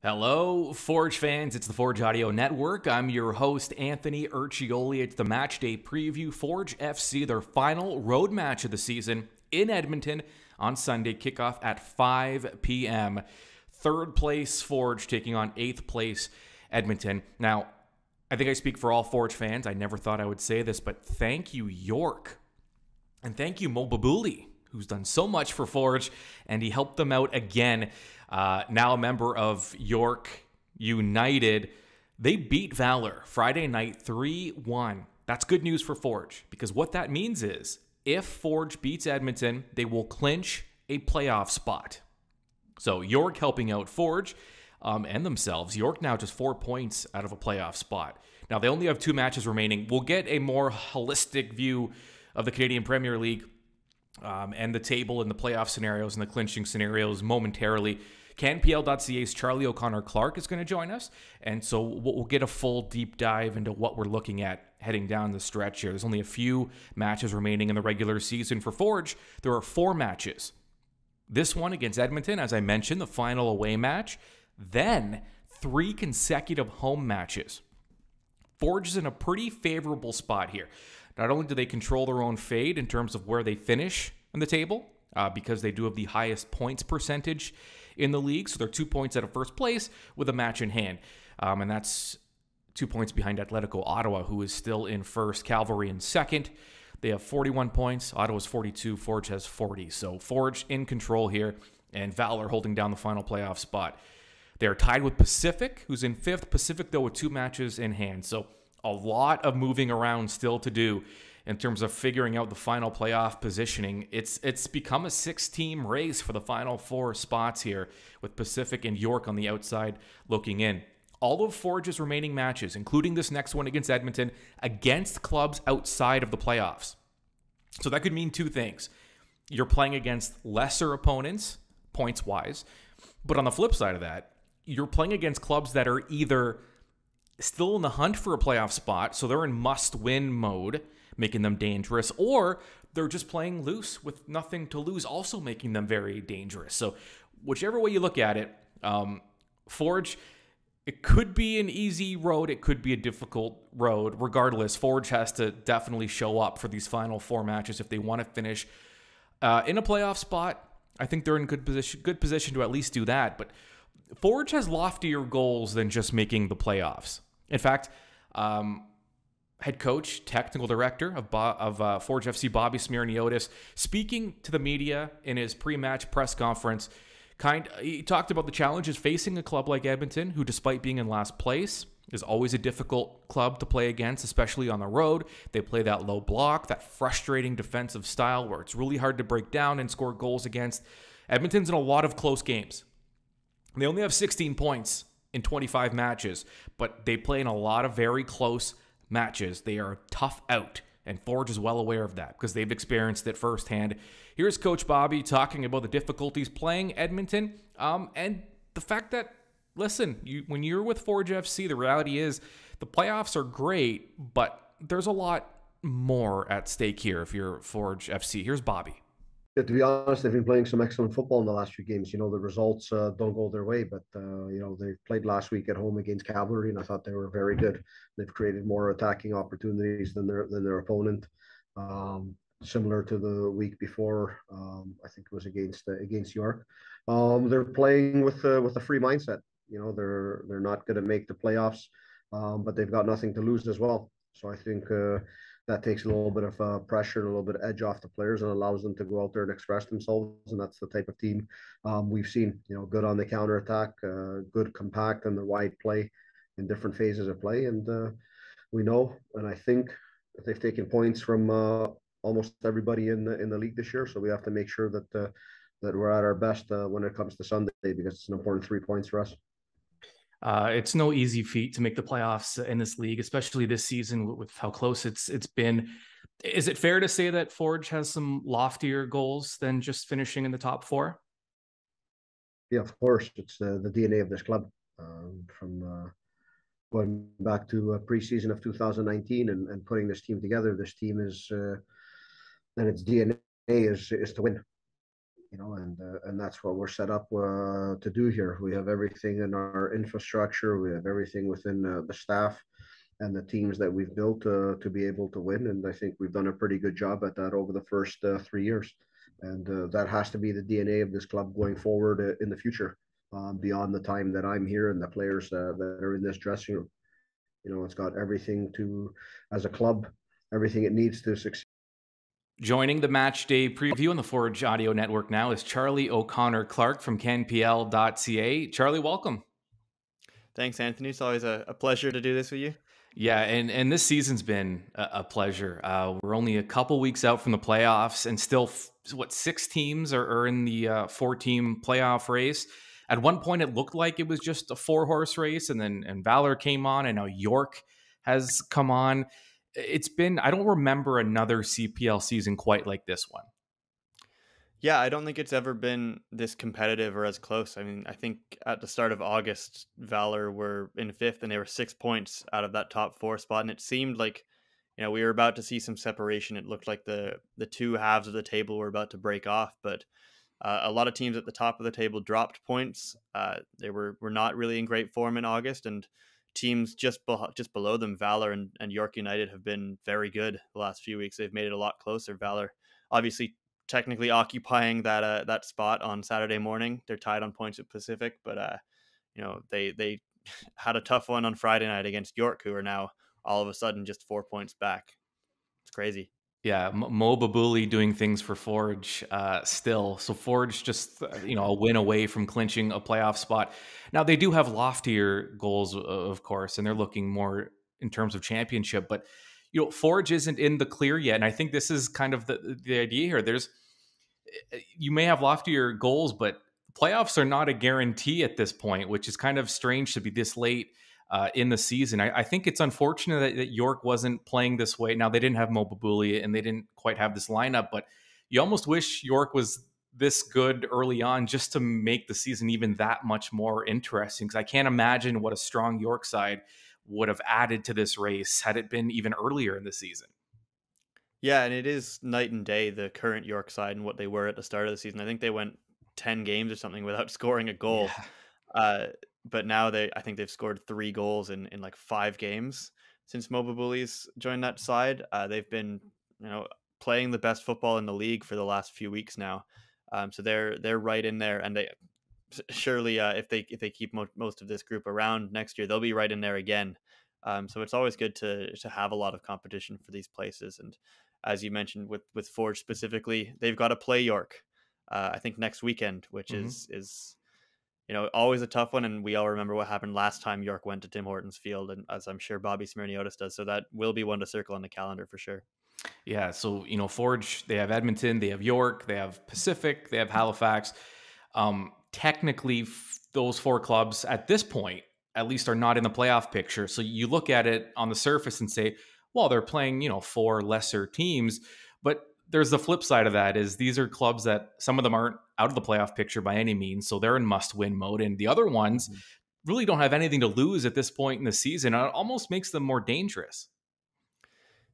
Hello, Forge fans. It's the Forge Audio Network. I'm your host, Anthony Urciuoli. It's the match day preview. Forge FC, their final road match of the season in Edmonton on Sunday. Kickoff at 5 p.m. Third place Forge taking on 8th place Edmonton. Now, I think I speak for all Forge fans. I never thought I would say this, but thank you, York. And thank you, Mo Babuli, who's done so much for Forge, and he helped them out again. Now a member of York United. They beat Valor Friday night 3-1. That's good news for Forge, because what that means is if Forge beats Edmonton, they will clinch a playoff spot. So York helping out Forge and themselves. York now just 4 points out of a playoff spot. Now they only have 2 matches remaining. We'll get a more holistic view of the Canadian Premier League and the table and the playoff scenarios and the clinching scenarios momentarily. CanPL.ca's Charlie O'Connor-Clark is going to join us, and so we'll get a full deep dive into what we're looking at heading down the stretch here. There's only a few matches remaining in the regular season for Forge. There are 4 matches. This one against Edmonton, as I mentioned, the final away match. Then 3 consecutive home matches. Forge is in a pretty favorable spot here. Not only do they control their own fate in terms of where they finish on the table, because they do have the highest points percentage in the league, so they're 2 points out of first place with a match in hand. And that's 2 points behind Atletico Ottawa, who is still in first, Cavalry in second. They have 41 points. Ottawa's 42. Forge has 40. So Forge in control here, and Valor holding down the final playoff spot. They're tied with Pacific, who's in 5th. Pacific, though, with 2 matches in hand. So a lot of moving around still to do in terms of figuring out the final playoff positioning. It's become a 6-team race for the final 4 spots here, with Pacific and York on the outside looking in. All of Forge's remaining matches, including this next one against Edmonton, against clubs outside of the playoffs. So that could mean 2 things. You're playing against lesser opponents, points-wise, but on the flip side of that, you're playing against clubs that are either still in the hunt for a playoff spot, so they're in must-win mode, making them dangerous, or they're just playing loose with nothing to lose, also making them very dangerous. So whichever way you look at it, Forge, it could be an easy road, it could be a difficult road. Regardless, Forge has to definitely show up for these final 4 matches if they want to finish in a playoff spot. I think they're in good position to at least do that, but Forge has loftier goals than just making the playoffs. In fact, head coach, technical director of Forge FC, Bobby Smyrniotis, speaking to the media in his pre-match press conference, he talked about the challenges facing a club like Edmonton, who, despite being in last place, is always a difficult club to play against, especially on the road. They play that low block, that frustrating defensive style where it's really hard to break down and score goals against. Edmonton's in a lot of close games. They only have 16 points in 25 matches, but they play in a lot of very close matches. They are tough out, and Forge is well aware of that because they've experienced it firsthand. Here's Coach Bobby talking about the difficulties playing Edmonton, and the fact that, listen, when you're with Forge FC, the reality is the playoffs are great, but there's a lot more at stake here if you're Forge FC. Here's Bobby. Yeah, to be honest, they've been playing some excellent football in the last few games. The results don't go their way, but they played last week at home against Cavalry, and I thought they were very good. They've created more attacking opportunities than their opponent. Similar to the week before, I think it was against York. They're playing with a free mindset. They're not going to make the playoffs, but they've got nothing to lose as well. So I think that takes a little bit of pressure and a little bit of edge off the players and allows them to go out there and express themselves. And that's the type of team we've seen, good on the counterattack, good compact and the wide play in different phases of play. And we know, and I think that they've taken points from almost everybody in the league this year. So we have to make sure that we're at our best when it comes to Sunday, because it's an important 3 points for us. It's no easy feat to make the playoffs in this league, especially this season with how close it's been. Is it fair to say that Forge has some loftier goals than just finishing in the top 4? Yeah, of course. It's the DNA of this club. From going back to preseason of 2019 and putting this team together, this team is and its DNA is to win. And that's what we're set up to do here. We have everything in our infrastructure. We have everything within the staff and the teams that we've built to be able to win. And I think we've done a pretty good job at that over the first 3 years. And that has to be the DNA of this club going forward in the future, beyond the time that I'm here and the players that are in this dressing room. It's got everything as a club, everything it needs to succeed. Joining the match day preview on the Forge Audio Network now is Charlie O'Connor Clark from CanPL.ca. Charlie, welcome. Thanks, Anthony. It's always a pleasure to do this with you. Yeah, and this season's been a pleasure. We're only a couple weeks out from the playoffs, and still, 6 teams are in the 4-team playoff race. At one point, it looked like it was just a 4-horse race, and Valor came on, and now York has come on. I don't remember another CPL season quite like this one. Yeah, I don't think it's ever been this competitive or as close. I mean, I think at the start of August, Valor were in 5th and they were 6 points out of that top 4 spot. And it seemed like, we were about to see some separation. It looked like the two halves of the table were about to break off, but a lot of teams at the top of the table dropped points. They were not really in great form in August, and teams just below them, Valor and York United, have been very good the last few weeks. They've made it a lot closer. Valor, obviously, technically occupying that spot on Saturday morning. They're tied on points with Pacific, but they had a tough one on Friday night against York, who are now all of a sudden just 4 points back. It's crazy. Yeah, Mo Babuli doing things for Forge still. So Forge just, a win away from clinching a playoff spot. Now, they do have loftier goals, of course, and they're looking more in terms of championship. But, Forge isn't in the clear yet. And I think this is kind of the idea here. You may have loftier goals, but playoffs are not a guarantee at this point, which is kind of strange to be this late in the season. I think it's unfortunate that York wasn't playing this way. Now, they didn't have Mo Babuli and they didn't quite have this lineup, but you almost wish York was this good early on just to make the season even that much more interesting, because I can't imagine what a strong York side would have added to this race had it been even earlier in the season. Yeah, and it is night and day, the current York side and what they were at the start of the season. I think they went 10 games or something without scoring a goal. Yeah. But now I think they've scored 3 goals in like 5 games since Mo Babuli's joined that side. They've been, playing the best football in the league for the last few weeks now. So they're right in there, and they surely if they keep most of this group around next year, they'll be right in there again. So it's always good to have a lot of competition for these places. And as you mentioned, with Forge specifically, they've got to play York, I think next weekend, which is always a tough one. And we all remember what happened last time York went to Tim Hortons Field, and as I'm sure Bobby Smyrniotis does. So that will be one to circle on the calendar for sure. Yeah, so Forge, they have Edmonton, they have York, they have Pacific, they have Halifax. Technically, those 4 clubs at this point, at least, are not in the playoff picture. So you look at it on the surface and say, well, they're playing 4 lesser teams. But there's the flip side of that, is these are clubs that some of them aren't out of the playoff picture by any means, so they're in must-win mode. And the other ones really don't have anything to lose at this point in the season. It almost makes them more dangerous.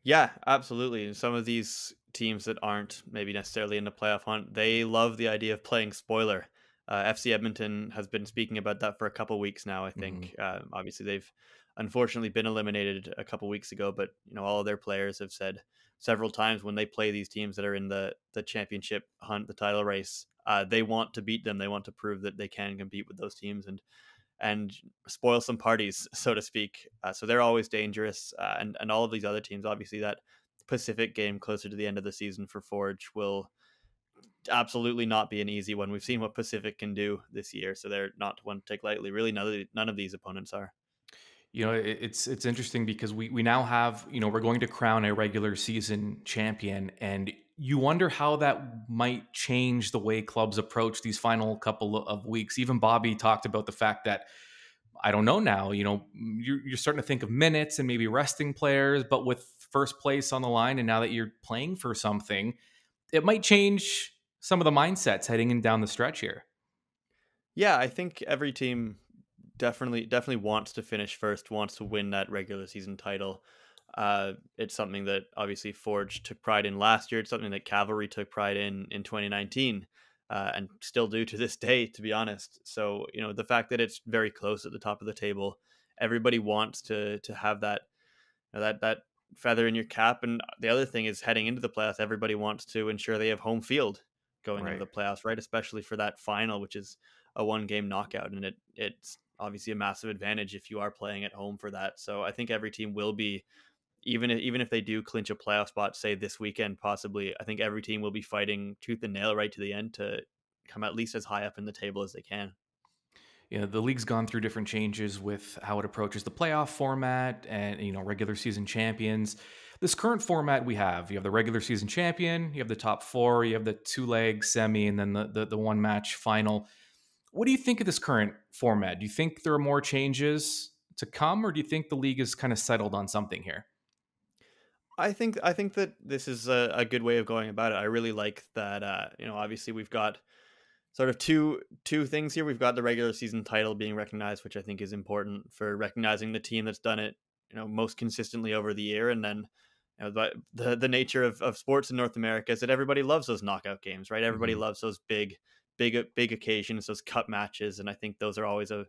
Yeah, absolutely. Some of these teams that aren't maybe necessarily in the playoff hunt, they love the idea of playing spoiler. FC Edmonton has been speaking about that for a couple weeks now, I think. Obviously, they've unfortunately been eliminated a couple weeks ago, but all of their players have said several times when they play these teams that are in the championship hunt, the title race, they want to beat them. They want to prove that they can compete with those teams and spoil some parties, so to speak. So they're always dangerous. And all of these other teams, obviously that Pacific game closer to the end of the season for Forge will absolutely not be an easy one. We've seen what Pacific can do this year, so they're not one to take lightly. Really, none of these opponents are. It's interesting because we now have, we're going to crown a regular season champion, and you wonder how that might change the way clubs approach these final couple of weeks. Even Bobby talked about the fact that, I don't know now, you're starting to think of minutes and maybe resting players, but with first place on the line, and now that you're playing for something, it might change some of the mindsets heading in down the stretch here. Yeah, I think every team definitely wants to finish first, wants to win that regular season title. It's something that obviously Forge took pride in last year. It's something that Cavalry took pride in 2019. and still do to this day, to be honest. So, the fact that it's very close at the top of the table, everybody wants to have that, that feather in your cap. And the other thing is, heading into the playoffs, everybody wants to ensure they have home field going into Right. the playoffs, right? Especially for that final, which is a 1-game knockout, and it's obviously a massive advantage if you are playing at home for that. So I think every team will be, even if they do clinch a playoff spot, say this weekend possibly, I think every team will be fighting tooth and nail right to the end to come at least as high up in the table as they can. The league's gone through different changes with how it approaches the playoff format and, regular season champions. This current format we have, you have the regular season champion, you have the top four, you have the 2-leg semi, and then the one match final. What do you think of this current format? Do you think there are more changes to come, or do you think the league is kind of settled on something here? I think that this is a good way of going about it. I really like that. Obviously we've got sort of two things here. We've got the regular season title being recognized, which I think is important for recognizing the team that's done it, most consistently over the year. And then, the nature of sports in North America is that everybody loves those knockout games, right? Everybody loves those big occasions, those cup matches, and I think those are always an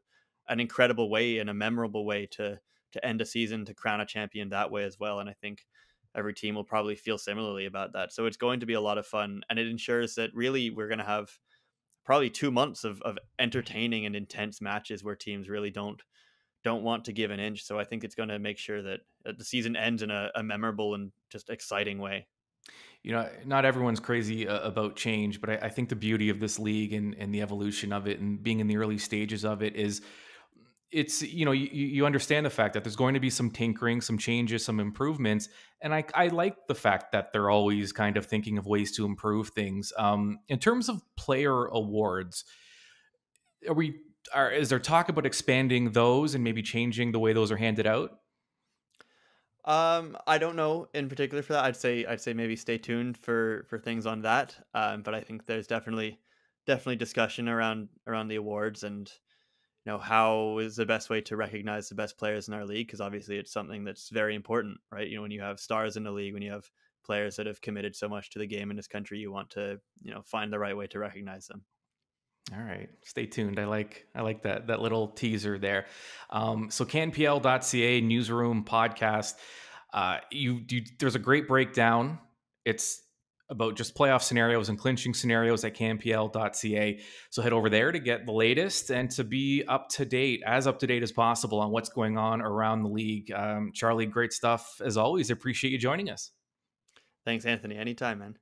incredible way and a memorable way to end a season, to crown a champion that way as well. And I think every team will probably feel similarly about that. So it's going to be a lot of fun, and it ensures that really we're going to have probably 2 months of entertaining and intense matches where teams really don't want to give an inch. So I think it's going to make sure that the season ends in a memorable and just exciting way. Not everyone's crazy about change, but I think the beauty of this league and the evolution of it and being in the early stages of it is you understand the fact that there's going to be some tinkering, some changes, some improvements. And I like the fact that they're always kind of thinking of ways to improve things. In terms of player awards, is there talk about expanding those and maybe changing the way those are handed out? I don't know in particular for that. I'd say maybe stay tuned for things on that. But I think there's definitely discussion around the awards, and how is the best way to recognize the best players in our league, because obviously it's something that's very important, right? When you have stars in the league, when you have players that have committed so much to the game in this country, you want to find the right way to recognize them. All right, stay tuned. I like that little teaser there. So CanPL.ca newsroom podcast. There's a great breakdown. It's about just playoff scenarios and clinching scenarios at CanPL.ca. So head over there to get the latest and to be up to date as possible on what's going on around the league. Charlie, great stuff as always. I appreciate you joining us. Thanks, Anthony. Anytime, man.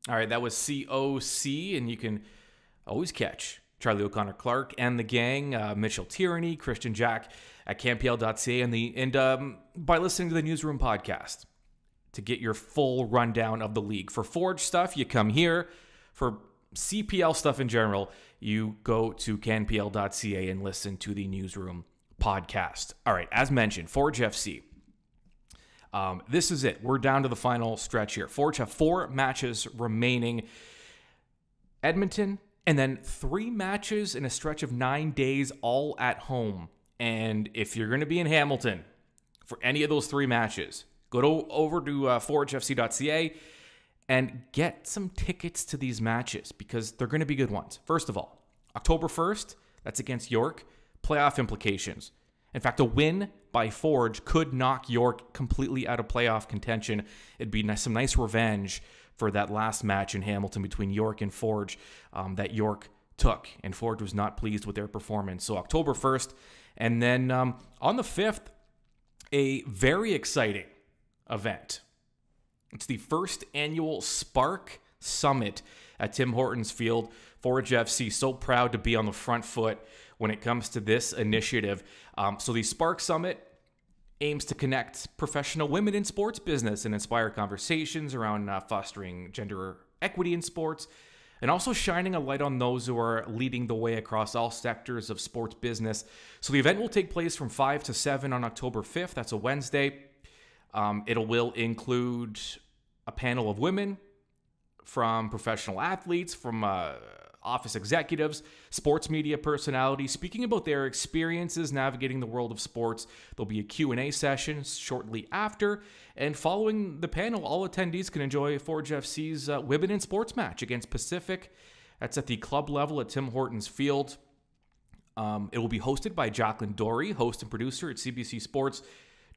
All right, that was COC, and you can always catch Charlie O'Connor-Clark and the gang, Mitchell Tierney, Christian Jack at CanPL.ca, and by listening to the Newsroom podcast to get your full rundown of the league. For Forge stuff, you come here. For CPL stuff in general, you go to CanPL.ca and listen to the Newsroom podcast. All right, as mentioned, Forge FC. This is it. We're down to the final stretch here. Forge have 4 matches remaining. Edmonton, and then 3 matches in a stretch of 9 days, all at home. And if you're going to be in Hamilton for any of those 3 matches, go over to ForgeFC.ca and get some tickets to these matches, because they're going to be good ones. First of all, October 1st, that's against York. Playoff implications. In fact, a win by Forge could knock York completely out of playoff contention. It'd be some nice revenge for that last match in Hamilton between York and Forge that York took, and Forge was not pleased with their performance. So October 1st, and then on the 5th, a very exciting event. It's the first annual Spark Summit at Tim Hortons Field. Forge FC so proud to be on the front foot when it comes to this initiative. So the Spark Summit aims to connect professional women in sports business and inspire conversations around fostering gender equity in sports, and also shining a light on those who are leading the way across all sectors of sports business. So the event will take place from 5 to 7 on October 5th. That's a Wednesday. It will include a panel of women from professional athletes, from office executives, sports media personalities, speaking about their experiences navigating the world of sports. There'll be a Q&A session shortly after, and following the panel, all attendees can enjoy Forge FC's Wimbledon sports match against Pacific. That's at the club level at Tim Hortons Field. It will be hosted by Jacqueline Dory, host and producer at CBC Sports.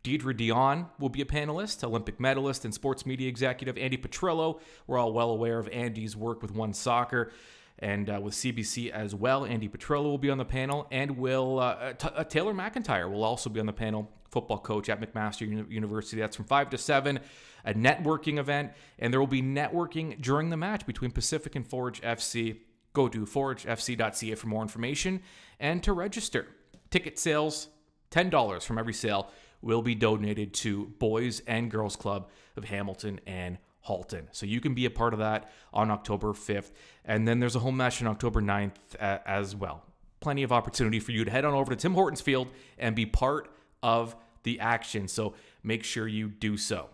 Deidre Dion will be a panelist. Olympic medalist and sports media executive Andy Petrillo. We're all well aware of Andy's work with One Soccer and with CBC as well. Andy Petrillo will be on the panel, and Taylor McIntyre will also be on the panel, football coach at McMaster University. That's from 5 to 7, a networking event, and there will be networking during the match between Pacific and Forge FC. Go to FCC.ca for more information and to register. Ticket sales, $10 from every sale, will be donated to Boys and Girls Club of Hamilton and Halton. So you can be a part of that on October 5th. And then there's a home match on October 9th as well. Plenty of opportunity for you to head on over to Tim Hortons Field and be part of the action. So make sure you do so.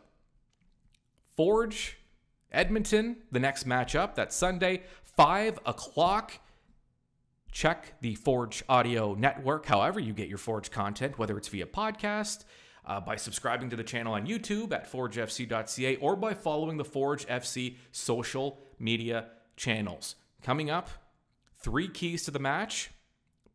Forge, Edmonton, the next matchup. That's Sunday, 5 o'clock. Check the Forge Audio Network, however you get your Forge content, whether it's via podcast, by subscribing to the channel on YouTube at ForgeFC.ca, or by following the Forge FC social media channels. Coming up, 3 keys to the match,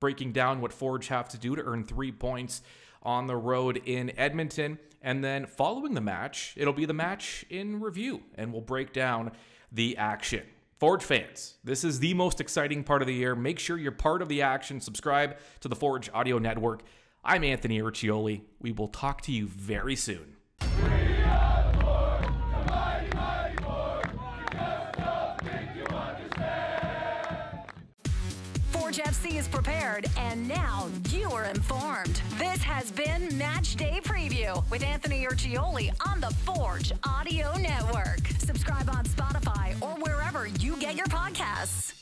breaking down what Forge have to do to earn 3 points on the road in Edmonton. And then following the match, it'll be the match in review, and we'll break down the action. Forge fans, this is the most exciting part of the year. Make sure you're part of the action. Subscribe to the Forge Audio Network. I'm Anthony Urciuoli. We will talk to you very soon. Forge FC is prepared, and now you are informed. This has been Match Day Preview with Anthony Urciuoli on the Forge Audio Network. Subscribe on Spotify or wherever you get your podcasts.